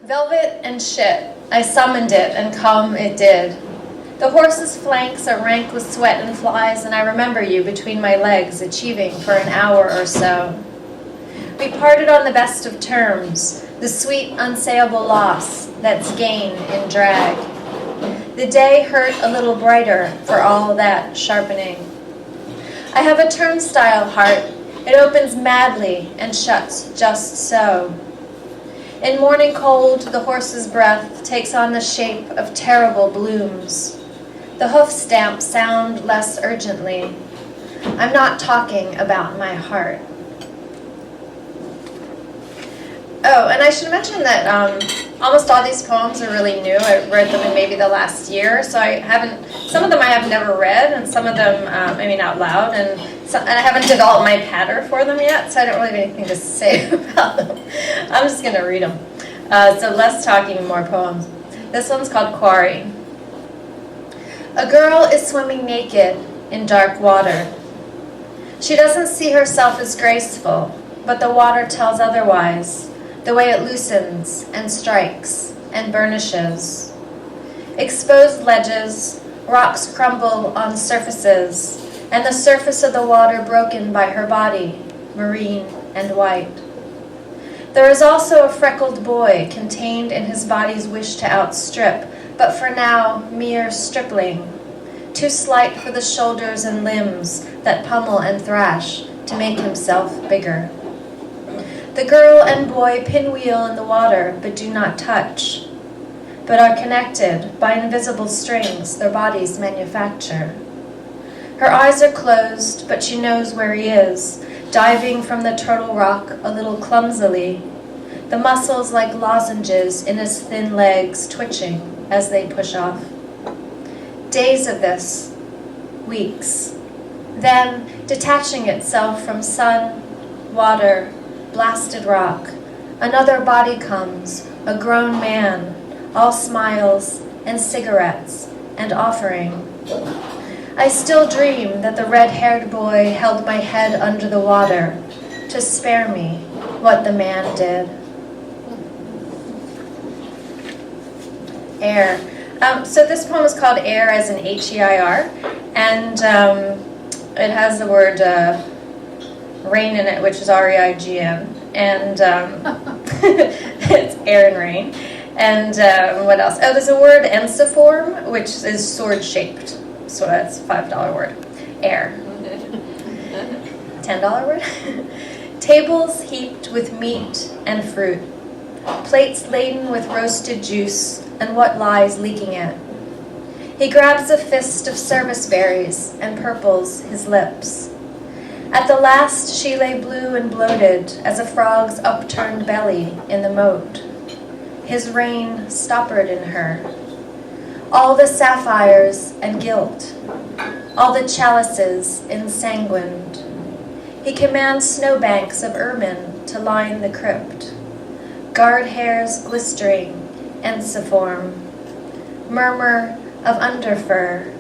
Velvet and shit, I summoned it, and come it did. The horse's flanks are rank with sweat and flies, and I remember you between my legs, achieving for an hour or so. We parted on the best of terms, the sweet, unsayable loss that's gain in drag. The day hurt a little brighter for all that sharpening. I have a turnstile heart. It opens madly and shuts just so. In morning cold, the horse's breath takes on the shape of terrible blooms. The hoof stamps sound less urgently. I'm not talking about my heart. Oh, and I should mention that almost all these poems are really new. I read them in maybe the last year, so some of them I have never read, and some of them, out loud, and I haven't developed my pattern for them yet, so I don't really have anything to say about them. I'm just going to read them. So less talking, more poems. This one's called Quarry. A girl is swimming naked in dark water. She doesn't see herself as graceful, but the water tells otherwise, the way it loosens and strikes and burnishes. Exposed ledges, rocks crumble on surfaces, and the surface of the water broken by her body, marine and white. There is also a freckled boy contained in his body's wish to outstrip, but for now, mere stripling, too slight for the shoulders and limbs that pummel and thrash to make himself bigger. The girl and boy pinwheel in the water, but do not touch, but are connected by invisible strings their bodies manufacture. Her eyes are closed, but she knows where he is, diving from the turtle rock a little clumsily, the muscles like lozenges in his thin legs twitching as they push off. Days of this, weeks, then detaching itself from sun, water, blasted rock, another body comes, a grown man, all smiles and cigarettes and offering. I still dream that the red-haired boy held my head under the water to spare me what the man did. Air. So this poem is called Air as in H-E-I-R, and it has the word rain in it, which is R-E-I-G-N, and it's air and rain. And what else? Oh, there's a word ensiform, which is sword-shaped. So that's a $5 word. Air. $10 word. Tables heaped with meat and fruit. Plates laden with roasted juice and what lies leaking it. He grabs a fist of service berries and purples his lips. At the last she lay blue and bloated as a frog's upturned belly in the moat. His rain stoppered in her. All the sapphires and gilt, all the chalices ensanguined. He commands snowbanks of ermine to line the crypt, guard hairs glistering, ensiform, murmur of underfur,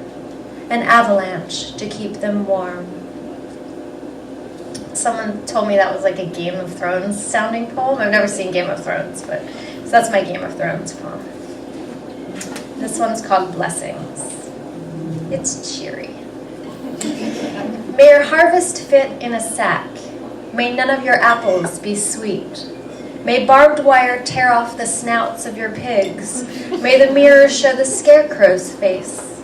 an avalanche to keep them warm. Someone told me that was like a Game of Thrones sounding poem. I've never seen Game of Thrones, but so that's my Game of Thrones poem. This one's called Blessings. It's cheery. May your harvest fit in a sack. May none of your apples be sweet. May barbed wire tear off the snouts of your pigs. May the mirror show the scarecrow's face.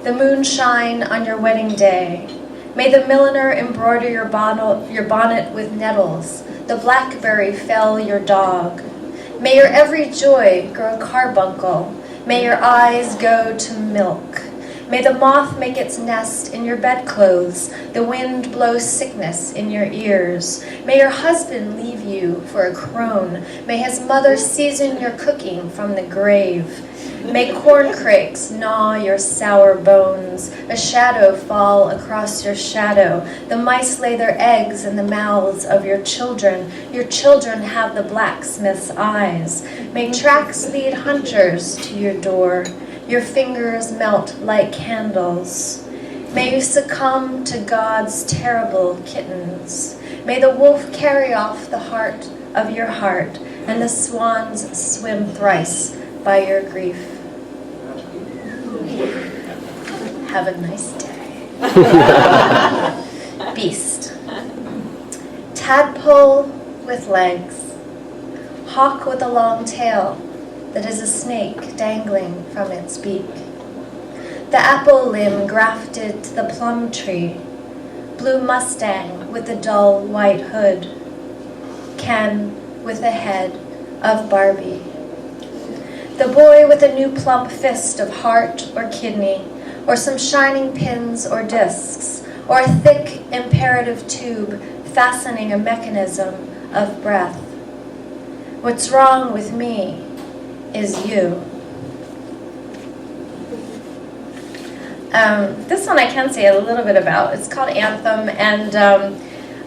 The moon shine on your wedding day. May the milliner embroider your bonnet with nettles. The blackberry fell your dog. May your every joy grow carbuncle. May your eyes go to milk. May the moth make its nest in your bedclothes, the wind blow sickness in your ears. May your husband leave you for a crone. May his mother season your cooking from the grave. May corncrakes gnaw your sour bones, a shadow fall across your shadow. The mice lay their eggs in the mouths of your children. Your children have the blacksmith's eyes. May tracks lead hunters to your door. Your fingers melt like candles. May you succumb to God's terrible kittens. May the wolf carry off the heart of your heart, and the swans swim thrice by your grief. Have a nice day. Beast. Tadpole with legs. Hawk with a long tail that is a snake dangling from its beak. The apple limb grafted to the plum tree. Blue Mustang with a dull white hood. Ken with a head of Barbie. The boy with a new plump fist of heart or kidney, or some shining pins or discs, or a thick imperative tube fastening a mechanism of breath. What's wrong with me is you. This one I can say a little bit about. It's called Anthem, and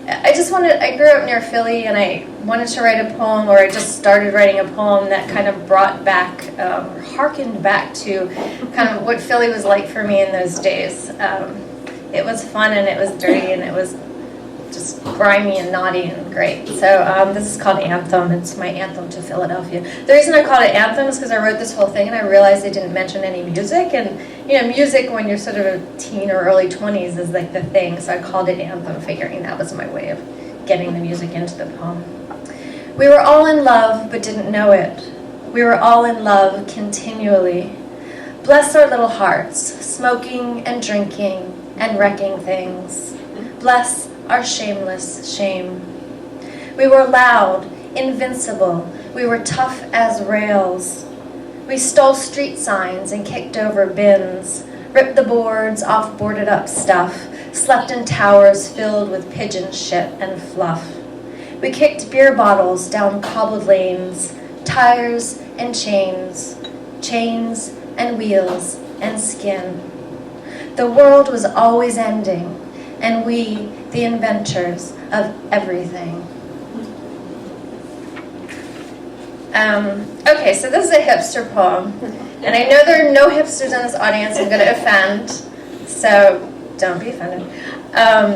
I grew up near Philly, and I wanted to write a poem, or I just started writing a poem that kind of brought back, harkened back to kind of what Philly was like for me in those days. It was fun, and it was dirty, and it was just grimy and naughty and great. So this is called Anthem. It's my anthem to Philadelphia. The reason I called it Anthem is because I wrote this whole thing and I realized I didn't mention any music. And music when you're sort of a teen or early 20s is like the thing. So I called it Anthem, figuring that was my way of getting the music into the poem. We were all in love but didn't know it. We were all in love continually. Bless our little hearts, smoking and drinking and wrecking things. Bless our shameless shame. We were loud, invincible. We were tough as rails. We stole street signs and kicked over bins, ripped the boards off boarded up stuff, slept in towers filled with pigeon shit and fluff. We kicked beer bottles down cobbled lanes, tires and chains, chains and wheels and skin. The world was always ending, and we, the inventors of everything. Okay, so this is a hipster poem, and I know there are no hipsters in this audience. I'm going to offend, so don't be offended.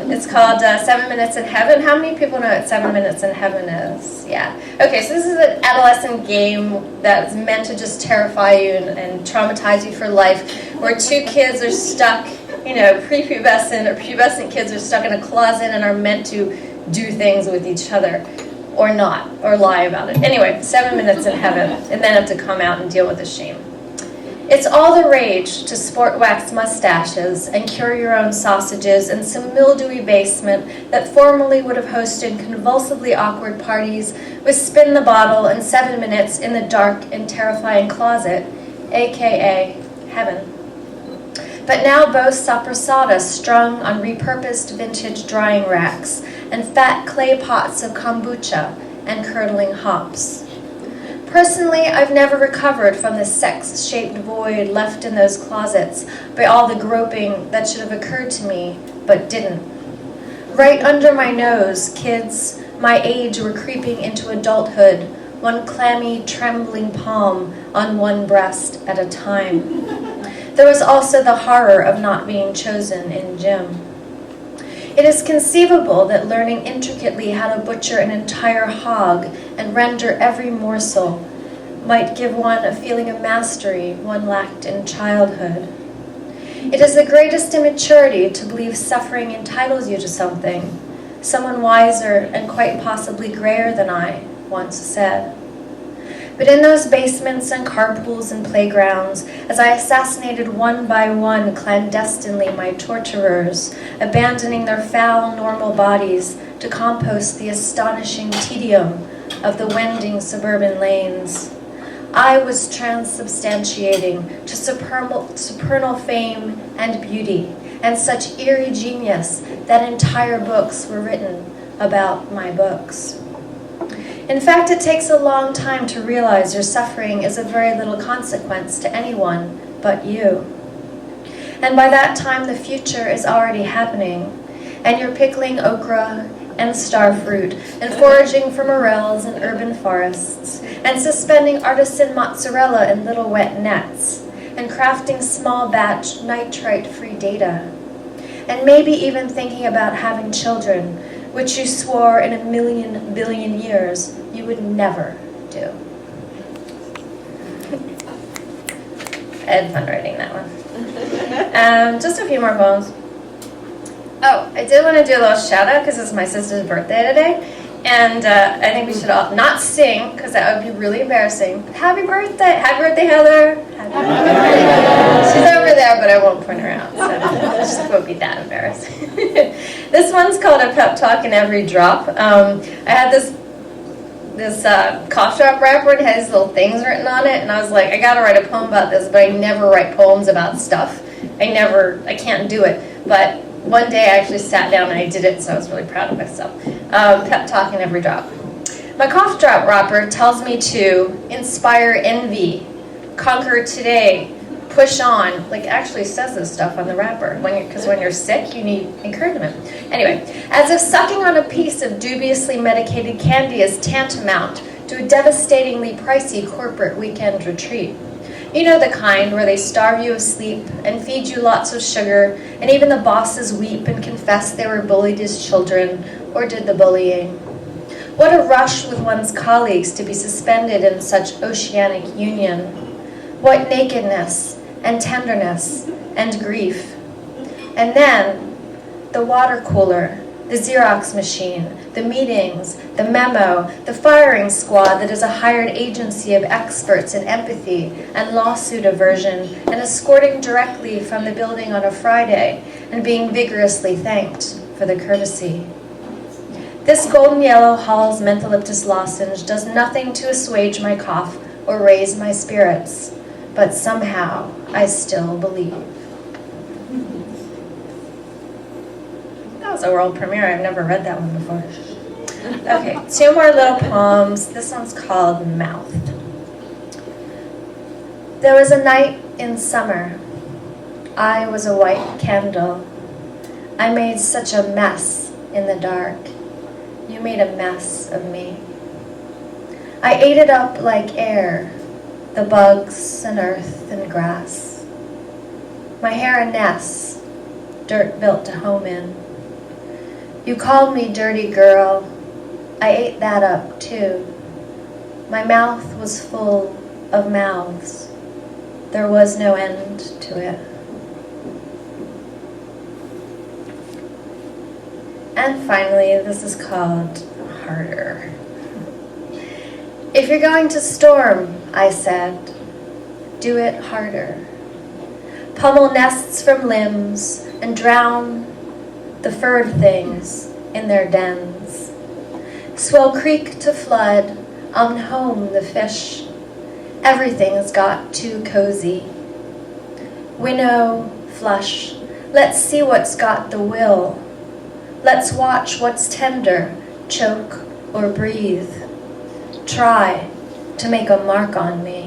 It's called 7 Minutes in Heaven. How many people know what 7 Minutes in Heaven is? Yeah. Okay, so this is an adolescent game that's meant to just terrify you and traumatize you for life, where two kids are stuck, prepubescent or pubescent kids are stuck in a closet and are meant to do things with each other, or not, or lie about it. Anyway, 7 minutes in heaven, and then have to come out and deal with the shame. It's all the rage to sport wax mustaches and cure your own sausages in some mildewy basement that formerly would have hosted convulsively awkward parties with spin the bottle and 7 minutes in the dark and terrifying closet, aka heaven. But now boasts soprasada strung on repurposed vintage drying racks and fat clay pots of kombucha and curdling hops. Personally, I've never recovered from the sex-shaped void left in those closets by all the groping that should have occurred to me, but didn't. Right under my nose, kids my age were creeping into adulthood, one clammy, trembling palm on one breast at a time. There was also the horror of not being chosen in gym. It is conceivable that learning intricately how to butcher an entire hog and render every morsel might give one a feeling of mastery one lacked in childhood. It is the greatest immaturity to believe suffering entitles you to something, someone wiser and quite possibly grayer than I once said. But in those basements and carpools and playgrounds, as I assassinated one by one clandestinely my torturers, abandoning their foul normal bodies to compost the astonishing tedium of the wending suburban lanes, I was transubstantiating to supernal fame and beauty, and such eerie genius that entire books were written about my books. In fact, it takes a long time to realize your suffering is of very little consequence to anyone but you. And by that time, the future is already happening, and you're pickling okra and starfruit, and foraging for morels in urban forests, and suspending artisan mozzarella in little wet nets, and crafting small batch nitrite-free data, and maybe even thinking about having children, which you swore in 1,000,000 billion years you would never do. I had fun writing that one. Just a few more poems. Oh, I did want to do a little shout out because it's my sister's birthday today. And I think we should all not sing because that would be really embarrassing. But happy birthday! Happy birthday, Heather! Happy birthday. She's over there, but I won't point her out, so it just won't be that embarrassing. This one's called a Pep Talk in Every Drop. I had this cough drop wrapper and it has little things written on it, and I was like, I gotta write a poem about this, but I never write poems about stuff. I can't do it. But one day I actually sat down and I did it, so I was really proud of myself. Pep Talk in Every Drop. My cough drop wrapper tells me to inspire envy, conquer today, push on. Like, actually says this stuff on the wrapper. Because when you're sick, you need encouragement. Anyway, as if sucking on a piece of dubiously medicated candy is tantamount to a devastatingly pricey corporate weekend retreat. You know the kind where they starve you of sleep and feed you lots of sugar, and even the bosses weep and confess they were bullied as children or did the bullying. What a rush with one's colleagues to be suspended in such oceanic union. What nakedness and tenderness and grief. And then the water cooler, the Xerox machine, the meetings, the memo, the firing squad that is a hired agency of experts in empathy and lawsuit aversion and escorting directly from the building on a Friday and being vigorously thanked for the courtesy. This golden yellow Hall's mentholyptus lozenge does nothing to assuage my cough or raise my spirits, but somehow I still believe. That was a world premiere. I've never read that one before. Okay, two more little poems. This one's called Mouth. There was a night in summer. I was a white candle. I made such a mess in the dark. You made a mess of me. I ate it up like air, the bugs and earth and grass. My hair a nest, dirt built to home in. You called me dirty girl. I ate that up too. My mouth was full of mouths. There was no end to it. And finally, this is called Harder. If you're going to storm, I said, do it harder. Pummel nests from limbs and drown the furred things in their dens. Swell creek to flood, unhome the fish. Everything's got too cozy. Winnow, flush, let's see what's got the will. Let's watch what's tender, choke or breathe. Try to make a mark on me.